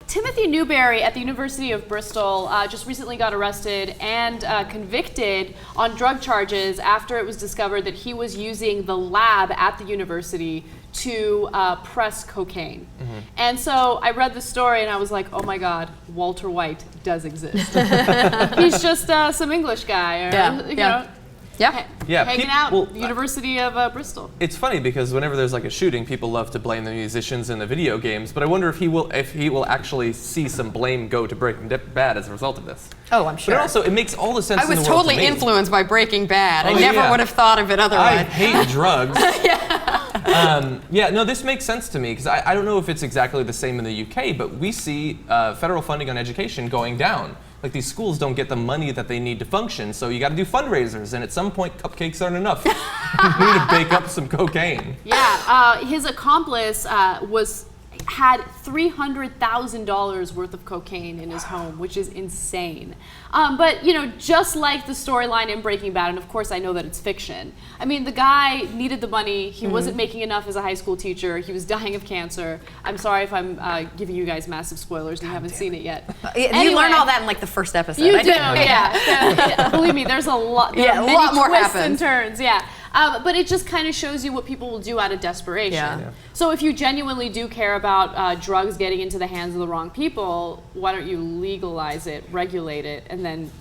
Timothy Newberry at the University of Bristol just recently got arrested and convicted on drug charges after it was discovered that he was using the lab at the university to press cocaine. And so I read the story and I was like, oh my God, Walter White does exist. He's just some English guy, or, you know, hanging out, University of Bristol. It's funny because whenever there's like a shooting, people love to blame the musicians in the video games, but I wonder if he will actually see some blame go to Breaking Bad as a result of this. Oh, I'm sure. But also, it makes all the sense in the world to me. I was totally influenced by Breaking Bad. I never would have thought of it otherwise. I hate drugs. No, this makes sense to me because I don't know if it's exactly the same in the UK, but we see federal funding on education going down. Like, these schools don't get the money that they need to function, so you got to do fundraisers, and at some point, cupcakes aren't enough. You need to bake up some cocaine. Yeah, his accomplice had $300,000 worth of cocaine in his home, which is insane. But, you know, just like the storyline in Breaking Bad, and of course I know that it's fiction, I mean, the guy needed the money. He wasn't making enough as a high school teacher. He was dying of cancer. I'm sorry if I'm giving you guys massive spoilers and you haven't seen it yet. Anyway, you learn all that in like the first episode. You do, yeah. Believe me, there's a lot. There are many more twists and turns, but it just kind of shows you what people will do out of desperation. So if you genuinely do care about drugs getting into the hands of the wrong people, why don't you legalize it, regulate it, and then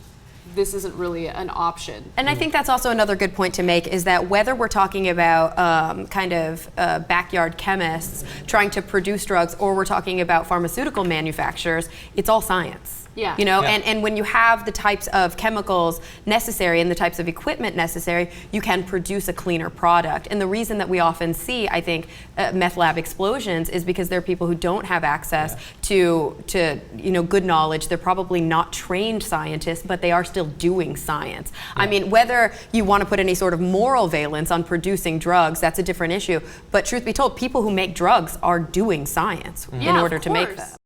this isn't really an option. And I think that's also another good point to make, is that whether we're talking about backyard chemists trying to produce drugs or we're talking about pharmaceutical manufacturers, it's all science. You know, and when you have the types of chemicals necessary and the types of equipment necessary, you can produce a cleaner product. And the reason that we often see, I think, meth lab explosions is because there are people who don't have access to you know, good knowledge. They're probably not trained scientists, but they are still doing science. I mean, whether you want to put any sort of moral valence on producing drugs, that's a different issue. But truth be told, people who make drugs are doing science in order to make them.